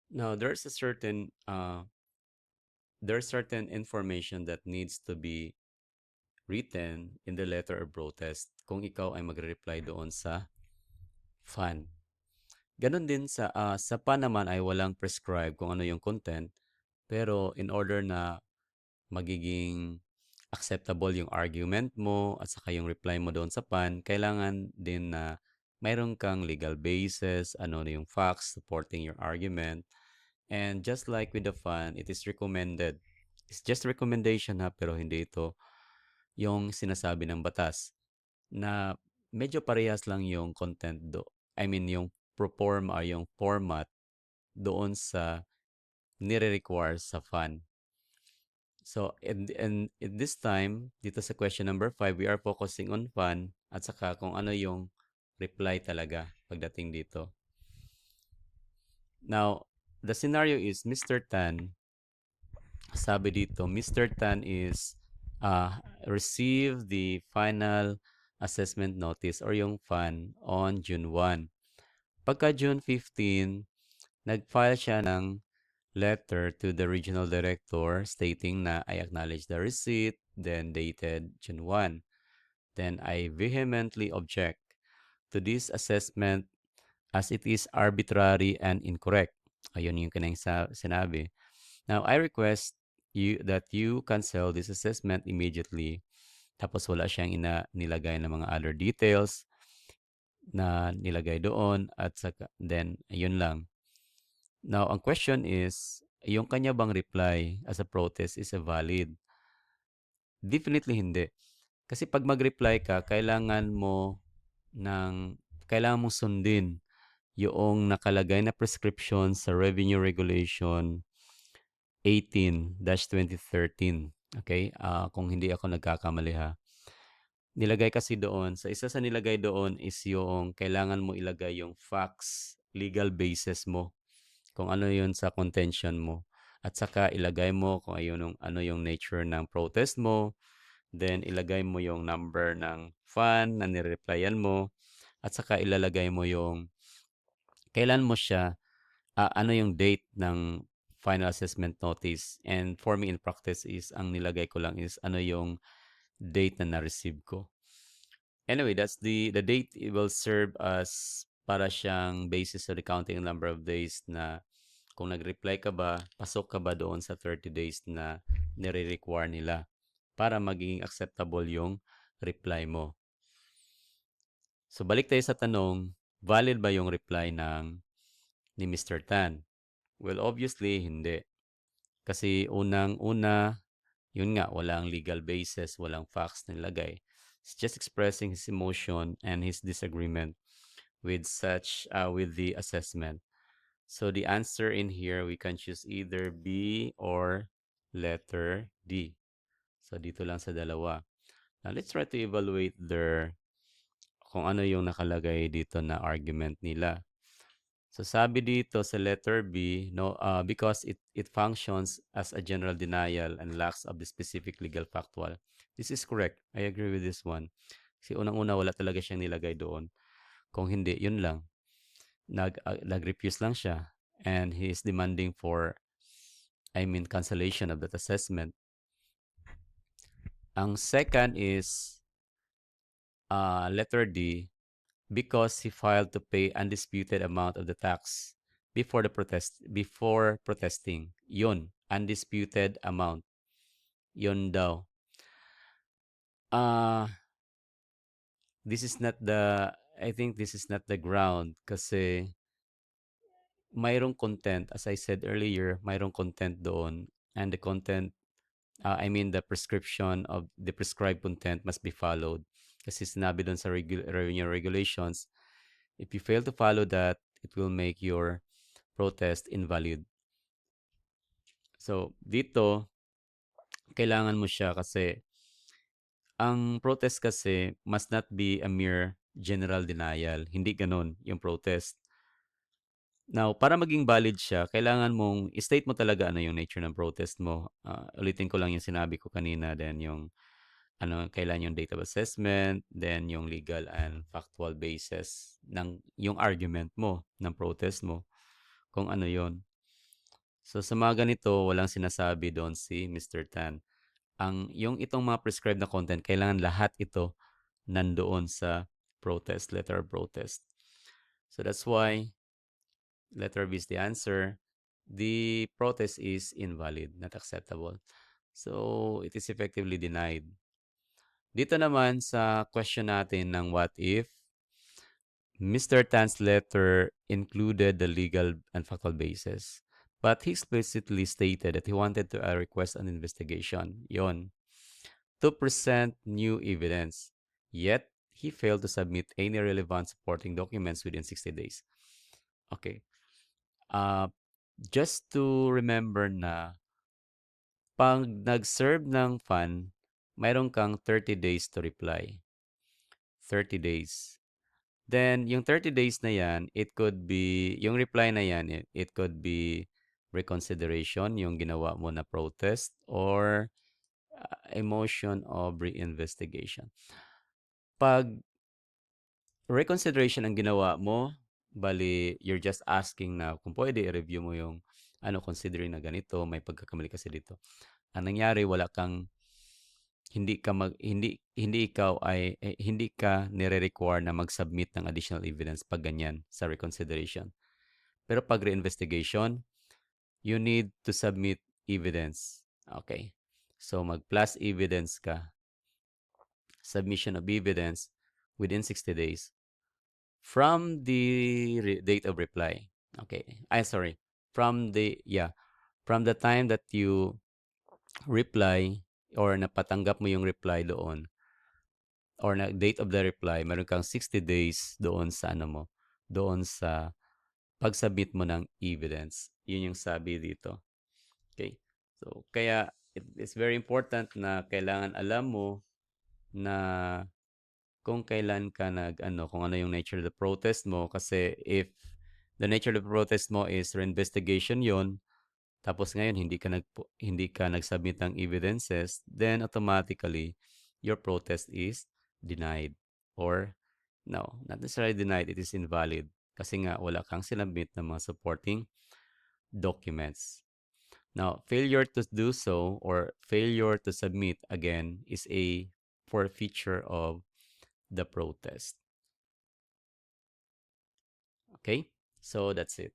Now, there's certain information that needs to be written in the letter of protest kung ikaw ay magre-reply doon sa fan. Ganon din sa PAN naman ay walang prescribe kung ano yung content, pero in order na magiging acceptable yung argument mo at saka yung reply mo doon sa PAN, kailangan din na mayroon kang legal basis, ano na yung facts supporting your argument. And just like with the FAN, it is recommended. It's just recommendation ha, pero hindi ito yung sinasabi ng batas na medyo parehas lang yung content I mean, yung proforma or yung format doon sa nire-require sa FAN. So, in this time, dito sa question number 5, we are focusing on FAN at saka kung ano yung reply talaga pagdating dito. Now, the scenario is Mr. Tan, sabi dito, Mr. Tan is received the final assessment notice or yung FAN on June 1. Pagka June 15, nag-file siya ng letter to the regional director stating na I acknowledge the receipt, then dated June 1. Then I vehemently object to this assessment as it is arbitrary and incorrect. Ayun yung kanang sinabi. Now, I request you cancel this assessment immediately. Tapos wala siyang nilagay ng mga other details na nilagay doon at saka, then ayun lang. Now, ang question is, yung kanya bang reply as a protest is a valid? Definitely hindi. Kasi pag mag-reply ka, ng kailangan mong sundin yung nakalagay na prescription sa Revenue Regulation 18-2013. Okay? Kung hindi ako nagkakamali ha. Nilagay kasi doon, sa isa sa nilagay doon is yung kailangan mo ilagay yung facts, legal basis mo, kung ano yun sa contention mo. At saka ilagay mo kung ano yung nature ng protest mo, then ilagay mo yung number ng fan na nireplyan mo, at saka ilalagay mo yung kailan mo siya, ano yung date ng final assessment notice. And for me in practice is, ang nilagay ko lang is ano yung date na na-receive ko. Anyway, that's the date. It will serve as para siyang basis of the counting number of days na kung nag-reply ka ba, pasok ka ba doon sa 30 days na nire-require nila para maging acceptable yung reply mo. So balik tayo sa tanong, valid ba yung reply ni Mr. Tan? Well, obviously hindi. Kasi unang-una, yun nga, walang legal basis, walang facts nilagay. He's just expressing his emotion and his disagreement with the assessment. So the answer in here, we can choose either B or letter D. So dito lang sa dalawa. Now let's try to evaluate kung ano yung nakalagay dito na argument nila. So sabi dito sa letter B, no, because it functions as a general denial and lacks of the specific legal factual. This is correct. I agree with this one. Kasi unang-una wala talaga siyang nilagay doon. Kung hindi, yun lang. Nag-refuse lang siya and he is demanding cancellation of that assessment. Ang second is letter D, because he filed to pay undisputed amount of the tax before protesting. Yun, undisputed amount. Yun daw. This is not the I think this is not the ground kasi mayroong content, as I said earlier, mayroong content doon, and the content, the prescription of the prescribed content must be followed. Kasi sinabi doon sa revenue regulations, if you fail to follow that, it will make your protest invalid. So, dito, kailangan mo siya kasi ang protest kasi must not be a mere general denial. Hindi ganun yung protest. Now, para maging valid siya, kailangan mong state mo talaga ano yung nature ng protest mo. Ulitin ko lang yung sinabi ko kanina, then yung kailan yung date of assessment, then yung legal and factual basis ng yung argument mo, ng protest mo, kung ano yon. So sa mga ganito, walang sinasabi doon si Mr. Tan. Yung itong mga prescribed na content, kailangan lahat ito nandoon sa protest, letter of protest. So that's why letter B is the answer. The protest is invalid, not acceptable. So it is effectively denied. Dito naman sa question natin ng what if, Mr. Tan's letter included the legal and factual basis, but he explicitly stated that he wanted to request an investigation, yon, to present new evidence. Yet, he failed to submit any relevant supporting documents within 60 days. Okay. Uh, just to remember na pag nag-serve ng fund, mayroon kang 30 days to reply. 30 days. Then, yung 30 days na yan, it could be, yung reply na yan, it could be reconsideration, yung ginawa mo na protest, or a motion of reinvestigation. Pag reconsideration ang ginawa mo, bali, you're just asking na kung pwede i-review mo yung considering na ganito, may pagkakamali kasi dito. Ang nangyari, wala kang hindi ikaw ay hindi ka nire-require na mag-submit ng additional evidence pag ganyan sa reconsideration. Pero pag reinvestigation, you need to submit evidence. Okay. So mag-plus evidence ka. Submission of evidence within 60 days from the date of reply. Okay. Sorry. From the time that you reply or napatanggap mo yung reply doon or na date of the reply, meron kang 60 days doon sa doon sa pag-submit mo ng evidence. Yun yung sabi dito. Okay. So, kaya it is very important na kailangan alam mo na kung kailan ka kung ano yung nature of the protest mo kasi if the nature of the protest mo is reinvestigation yon, tapos ngayon hindi ka nag-submit ng evidences, then automatically your protest is denied or no, not necessarily denied, it is invalid kasi nga wala kang sinabmit ng mga supporting documents. Now, failure to do so or failure to submit again is a forfeiture of the protest. Okay? So that's it.